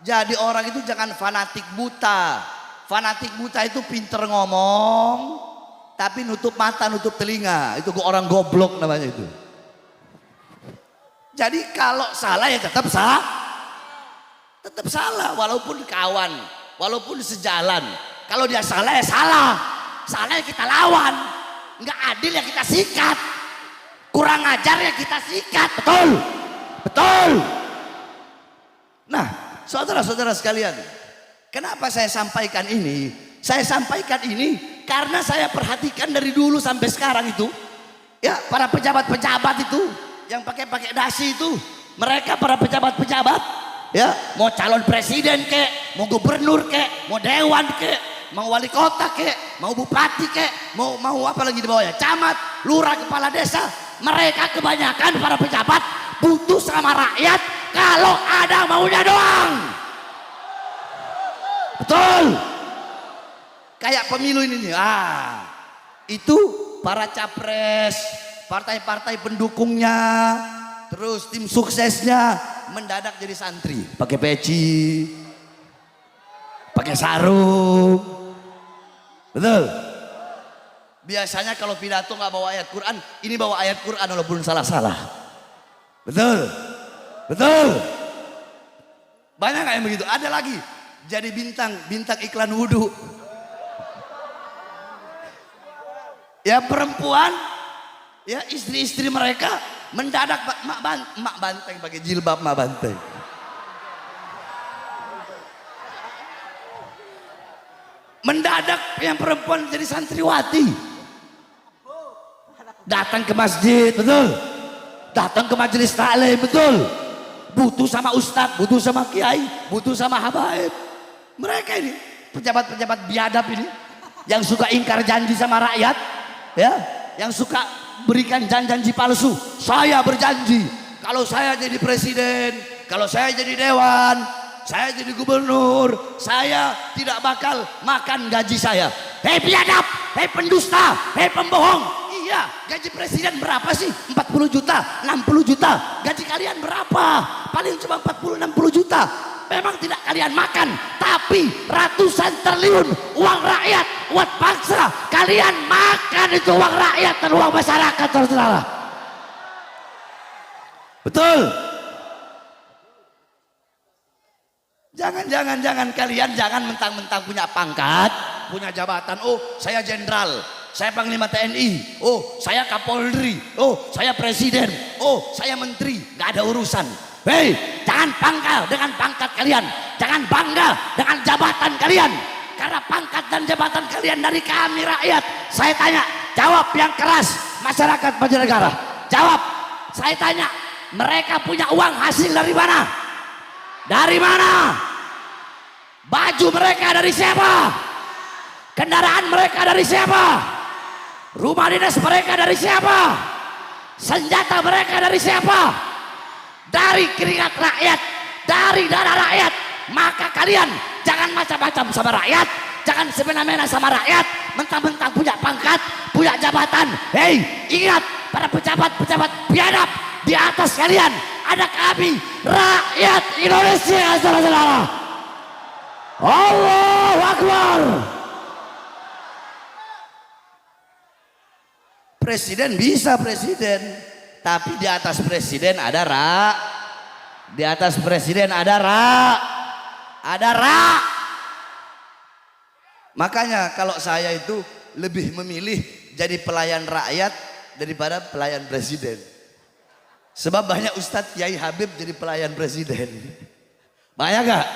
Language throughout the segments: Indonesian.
Jadi orang itu jangan fanatik buta. Fanatik buta itu pinter ngomong, tapi nutup mata, nutup telinga. Itu orang goblok namanya itu. Jadi kalau salah ya tetap salah. Tetap salah, walaupun kawan, walaupun sejalan. Kalau dia salah ya salah. Salah ya kita lawan. Nggak adil ya kita sikat. Kurang ajar ya kita sikat. Betul? Betul? Nah, saudara-saudara sekalian, kenapa saya sampaikan ini? Saya sampaikan ini karena saya perhatikan dari dulu sampai sekarang itu, ya para pejabat-pejabat itu yang pakai dasi itu, mereka para pejabat-pejabat, ya mau calon presiden kek, mau gubernur kek, mau dewan kek, mau wali kota kek, mau bupati kek, mau apa lagi di bawahnya, camat, lurah, kepala desa, mereka kebanyakan para pejabat butuh sama rakyat kalau ada maunya doang. Betul. Kayak pemilu ini nih. Itu para capres, partai-partai pendukungnya, terus tim suksesnya mendadak jadi santri, pakai peci, pakai sarung. Betul. Biasanya kalau pidato nggak bawa ayat Quran, ini bawa ayat Quran walaupun salah-salah. Betul. Betul. Banyak nggak yang begitu? Ada lagi jadi bintang iklan wudhu. Ya perempuan, ya istri-istri mereka mendadak mak banteng pakai jilbab mak banteng. Mendadak yang perempuan jadi santriwati. Datang ke masjid, betul. Datang ke majelis taklim, betul. Butuh sama ustadz, butuh sama kiai, butuh sama habaib. Mereka ini pejabat-pejabat biadab ini yang suka ingkar janji sama rakyat, ya, yang suka berikan janji palsu. Saya berjanji kalau saya jadi presiden, kalau saya jadi dewan, saya jadi gubernur, saya tidak bakal makan gaji saya. Hei biadab, hei pendusta, hei pembohong. Iya, gaji presiden berapa sih? 40 juta, 60 juta. Gaji kalian berapa? Paling cuma 40-60 juta. Memang tidak kalian makan, tapi ratusan triliun uang rakyat, uang bangsa. Kalian makan itu uang rakyat dan uang masyarakat, saudara. Betul. Jangan kalian jangan mentang-mentang punya pangkat, punya jabatan. Oh, saya jenderal, saya panglima TNI, oh saya kapolri, oh saya presiden, oh saya menteri. Gak ada urusan. Hei, jangan bangga dengan pangkat kalian, jangan bangga dengan jabatan kalian, karena pangkat dan jabatan kalian dari kami rakyat. Saya tanya, jawab yang keras, masyarakat Banjarnegara. Jawab, saya tanya, mereka punya uang hasil dari mana? Dari mana? Baju mereka dari siapa? Kendaraan mereka dari siapa? Rumah dinas mereka dari siapa? Senjata mereka dari siapa? Dari keringat rakyat, dari darah rakyat. Maka kalian jangan macam-macam sama rakyat, jangan semena-mena sama rakyat, mentang-mentang punya pangkat, punya jabatan. Hei, ingat para pejabat-pejabat biadab, di atas kalian ada kami, rakyat Indonesia, saudara-saudara. Allahu Akbar. Presiden bisa presiden, tapi di atas presiden ada di atas presiden ada Makanya kalau saya itu lebih memilih jadi pelayan rakyat daripada pelayan presiden. Sebab banyak Ustadz Kiai Habib jadi pelayan presiden. Banyak gak?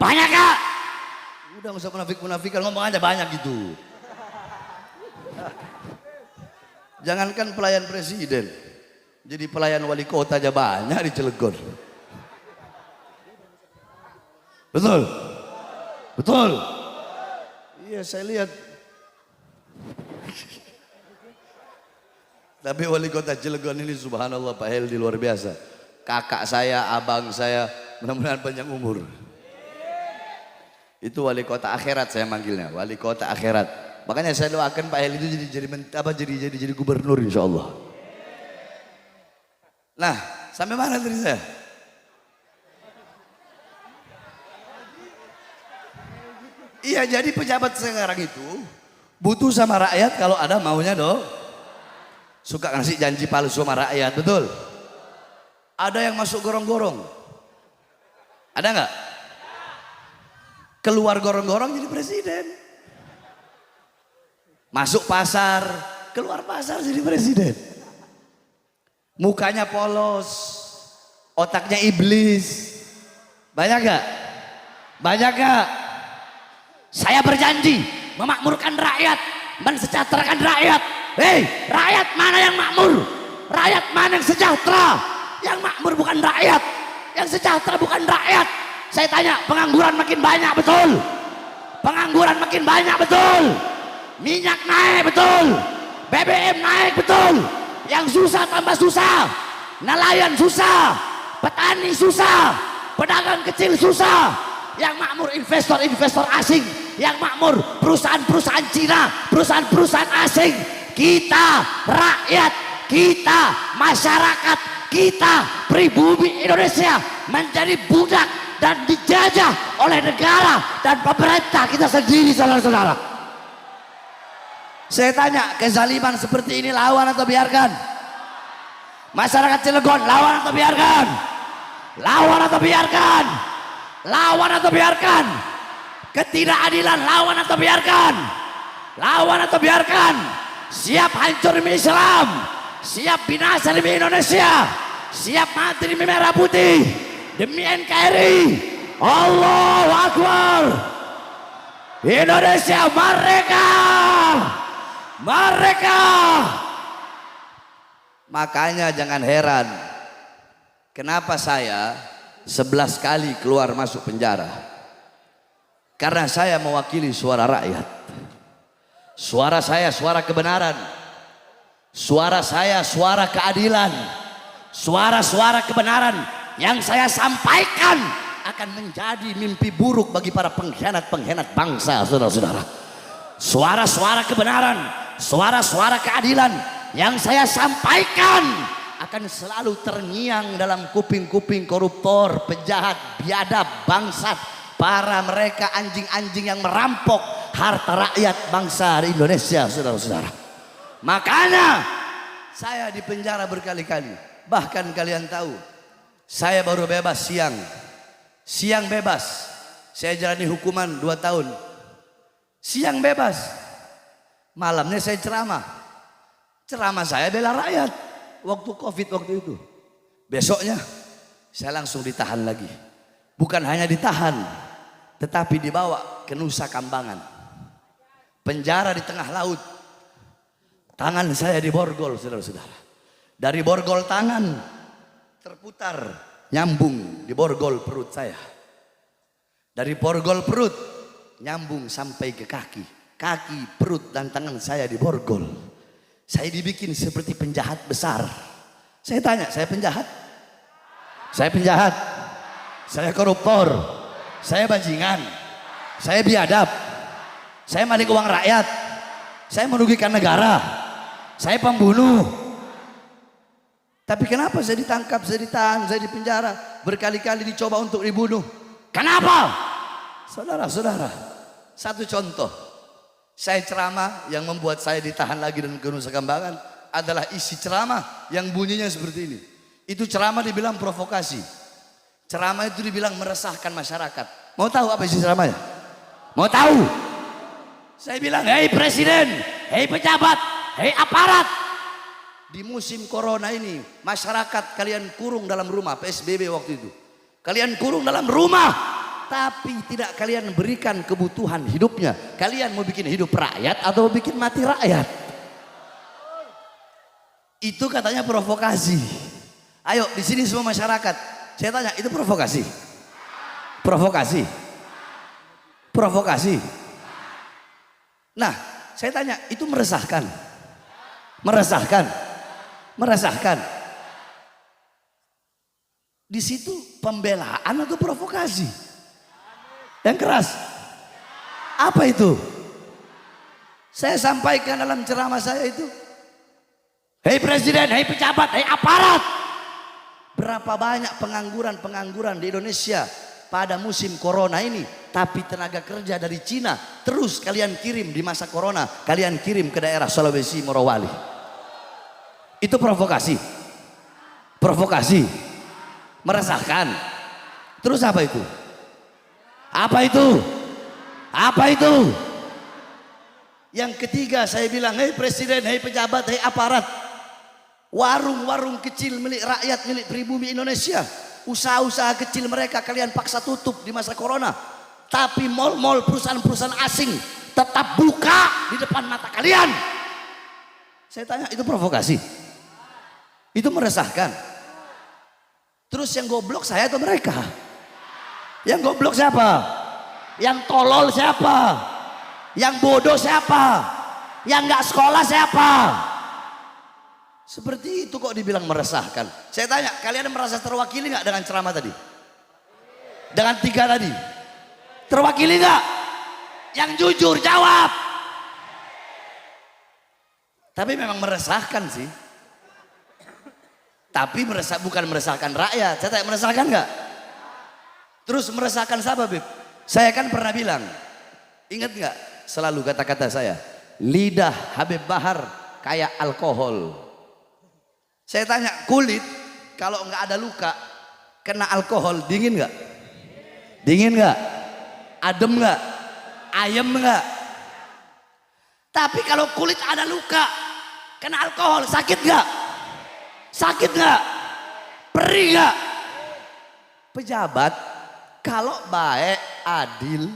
Banyak gak? Udah gak usah munafik-munafikan, ngomong aja banyak gitu. Jangankan pelayan presiden, jadi pelayan wali kota aja banyak di Cilegon. Betul? Betul? Iya, saya lihat. Tapi wali kota Cilegon ini subhanallah Pak Heldi luar biasa. Kakak saya, abang saya, mudah-mudahan panjang umur. Itu wali kota akhirat saya manggilnya, wali kota akhirat. Makanya saya doakan Pak Heldi itu jadi gubernur insya Allah. Nah, sampai mana tadi saya? Iya, jadi pejabat sekarang itu butuh sama rakyat kalau ada maunya dong. Suka ngasih janji palsu sama rakyat, betul? Ada yang masuk gorong-gorong. Ada nggak? Keluar gorong-gorong jadi presiden. Masuk pasar, keluar pasar jadi presiden. Mukanya polos, otaknya iblis. Banyak gak? Banyak gak? Saya berjanji memakmurkan rakyat, mensejahterakan rakyat. Hei, rakyat mana yang makmur? Rakyat mana yang sejahtera? Yang makmur bukan rakyat, yang sejahtera bukan rakyat. Saya tanya, pengangguran makin banyak, betul? Pengangguran makin banyak, betul? Minyak naik, betul? BBM naik, betul? Yang susah tambah susah, nelayan susah, petani susah, pedagang kecil susah. Yang makmur investor-investor asing, yang makmur perusahaan-perusahaan Cina, perusahaan-perusahaan asing. Kita rakyat, kita masyarakat, kita pribumi Indonesia menjadi budak dan dijajah oleh negara dan pemerintah kita sendiri, saudara-saudara. Saya tanya, kezaliman seperti ini lawan atau biarkan? Masyarakat Cilegon lawan atau biarkan? Lawan atau biarkan? Lawan atau biarkan? Ketidakadilan lawan atau biarkan? Lawan atau biarkan? Siap hancur demi Islam, siap binasa demi Indonesia, siap mati demi merah putih, demi NKRI. Allahu Akbar. Indonesia merdeka, merdeka. Makanya jangan heran kenapa saya 11 kali keluar masuk penjara. Karena saya mewakili suara rakyat. Suara saya suara kebenaran. Suara saya suara keadilan. Suara-suara kebenaran yang saya sampaikan akan menjadi mimpi buruk bagi para pengkhianat-pengkhianat bangsa, saudara-saudara. Suara-suara kebenaran, suara-suara keadilan yang saya sampaikan akan selalu terngiang dalam kuping-kuping koruptor, penjahat, biadab, bangsat, para mereka anjing-anjing yang merampok harta rakyat bangsa di Indonesia, saudara-saudara. Makanya saya dipenjara berkali-kali. Bahkan kalian tahu, saya baru bebas siang bebas. Saya jalani hukuman 2 tahun. Siang bebas, malamnya saya ceramah. Ceramah saya bela rakyat waktu Covid waktu itu. Besoknya saya langsung ditahan lagi. Bukan hanya ditahan, tetapi dibawa ke Nusa Kambangan, penjara di tengah laut. Tangan saya diborgol, saudara-saudara. Dari borgol tangan terputar nyambung di borgol perut saya. Dari borgol perut nyambung sampai ke kaki. Kaki, perut dan tangan saya diborgol. Saya dibikin seperti penjahat besar. Saya tanya, saya penjahat? Saya penjahat? Saya koruptor? Saya bajingan? Saya biadab? Saya maling uang rakyat? Saya merugikan negara? Saya pembunuh? Tapi kenapa saya ditangkap, saya ditahan, saya dipenjara, berkali-kali dicoba untuk dibunuh? Kenapa? Saudara-saudara, satu contoh. Saya ceramah yang membuat saya ditahan lagi dan ke Nusa Kambangan adalah isi ceramah yang bunyinya seperti ini. Itu ceramah dibilang provokasi. Ceramah itu dibilang meresahkan masyarakat. Mau tahu apa isi ceramahnya? Mau tahu? Saya bilang, hei presiden, hei pejabat, hei aparat. Di musim corona ini, masyarakat kalian kurung dalam rumah, PSBB waktu itu. Kalian kurung dalam rumah, tapi tidak kalian berikan kebutuhan hidupnya. Kalian mau bikin hidup rakyat atau bikin mati rakyat? Itu katanya provokasi. Ayo di sini semua masyarakat, saya tanya, itu provokasi? Provokasi? Provokasi? Nah, saya tanya, itu meresahkan? Meresahkan? Meresahkan? Di situ pembelaan atau provokasi? Yang keras? Apa itu? Saya sampaikan dalam ceramah saya itu, hei presiden, hei pejabat, hei aparat. Berapa banyak pengangguran-pengangguran di Indonesia pada musim corona ini, tapi tenaga kerja dari Cina terus kalian kirim di masa corona, kalian kirim ke daerah Sulawesi Morowali. Itu provokasi. Provokasi. Meresahkan. Terus apa itu? Apa itu? Apa itu? Yang ketiga saya bilang, hei presiden, hei pejabat, hei aparat, warung-warung kecil milik rakyat, milik pribumi Indonesia, usaha-usaha kecil mereka kalian paksa tutup di masa corona, tapi mal-mal perusahaan-perusahaan asing tetap buka di depan mata kalian. Saya tanya, itu provokasi? Itu meresahkan? Terus yang goblok saya atau mereka? Yang goblok siapa? Yang tolol siapa? Yang bodoh siapa? Yang nggak sekolah siapa? Seperti itu kok dibilang meresahkan. Saya tanya, kalian merasa terwakili nggak dengan ceramah tadi? Dengan 3 tadi? Terwakili nggak? Yang jujur jawab. Tapi memang meresahkan sih. Tapi bukan meresahkan rakyat. Saya tanya, meresahkan nggak? Terus meresahkan siapa, Bib? Saya kan pernah bilang, ingat nggak? Selalu kata-kata saya, lidah Habib Bahar kayak alkohol. Saya tanya, kulit kalau nggak ada luka kena alkohol dingin nggak? Dingin nggak? Adem nggak? Ayem nggak? Tapi kalau kulit ada luka kena alkohol sakit nggak? Sakit nggak? Perih nggak? Pejabat kalau baik, adil,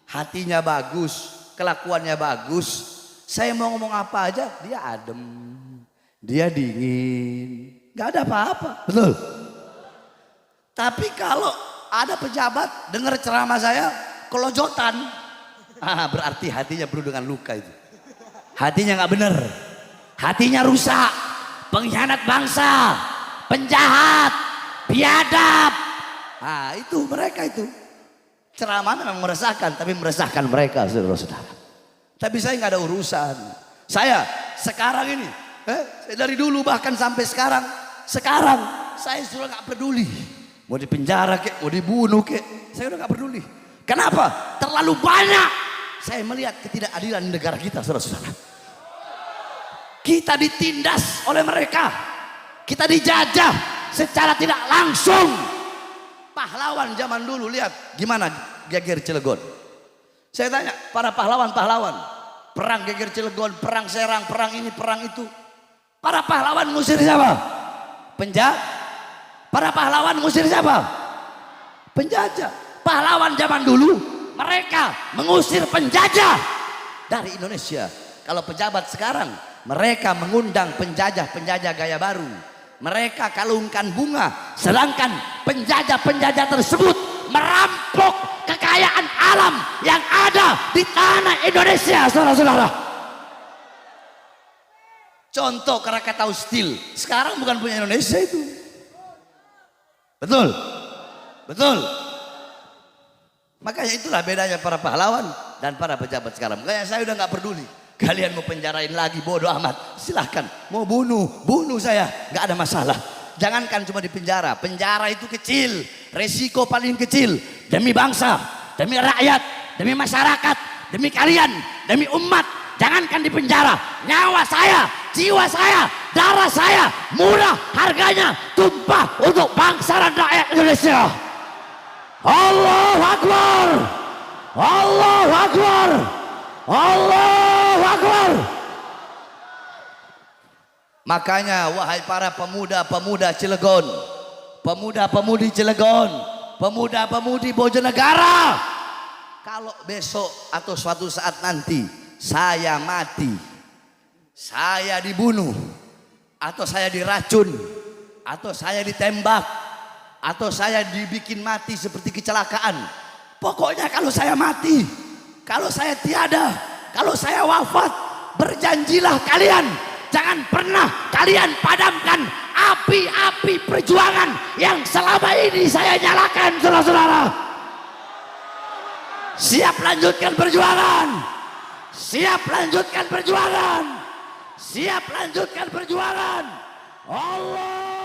hatinya bagus, kelakuannya bagus, saya mau ngomong apa aja dia adem, dia dingin, nggak ada apa-apa, betul. Tapi kalau ada pejabat dengar ceramah saya kelojotan, berarti hatinya penuh dengan luka itu. Hatinya nggak bener, hatinya rusak, pengkhianat bangsa, penjahat, biadab. Nah itu mereka itu. Ceramah memang meresahkan, tapi meresahkan mereka, saudara-saudara. Tapi saya nggak ada urusan. Saya sekarang ini, dari dulu bahkan sampai sekarang saya sudah nggak peduli. Mau dipenjara kek, mau dibunuh kek, saya udah nggak peduli. Kenapa? Terlalu banyak saya melihat ketidakadilan di negara kita, saudara-saudara. Kita ditindas oleh mereka, kita dijajah secara tidak langsung. Pahlawan zaman dulu lihat gimana geger Cilegon. Saya tanya para pahlawan-pahlawan, perang geger Cilegon, perang Serang, perang ini, perang itu. Para pahlawan ngusir siapa? Penjajah. Para pahlawan ngusir siapa? Penjajah. Pahlawan zaman dulu mereka mengusir penjajah dari Indonesia. Kalau pejabat sekarang mereka mengundang penjajah-penjajah gaya baru. Mereka kalungkan bunga, sedangkan penjajah-penjajah tersebut merampok kekayaan alam yang ada di tanah Indonesia, saudara-saudara. Contoh Krakatau Steel, sekarang bukan punya Indonesia itu. Betul? Betul? Makanya itulah bedanya para pahlawan dan para pejabat sekarang. Makanya saya udah nggak peduli. Kalian mau penjarain lagi bodoh amat, silahkan. Mau bunuh saya, nggak ada masalah. Jangankan cuma di penjara, penjara itu kecil, resiko paling kecil demi bangsa, demi rakyat, demi masyarakat, demi kalian, demi umat. Jangankan di penjara, nyawa saya, jiwa saya, darah saya murah harganya, tumpah untuk bangsa dan rakyat Indonesia. Allahu Akbar, Allahu Akbar, Allahu Akbar. Makanya wahai para pemuda-pemuda Cilegon, pemuda-pemudi Cilegon, pemuda-pemudi Bojonegara, kalau besok atau suatu saat nanti saya mati, saya dibunuh, atau saya diracun, atau saya ditembak, atau saya dibikin mati seperti kecelakaan, pokoknya kalau saya mati, kalau saya tiada, kalau saya wafat, berjanjilah kalian jangan pernah kalian padamkan api-api perjuangan yang selama ini saya nyalakan, saudara-saudara. Siap lanjutkan perjuangan, siap lanjutkan perjuangan, siap lanjutkan perjuangan. Allah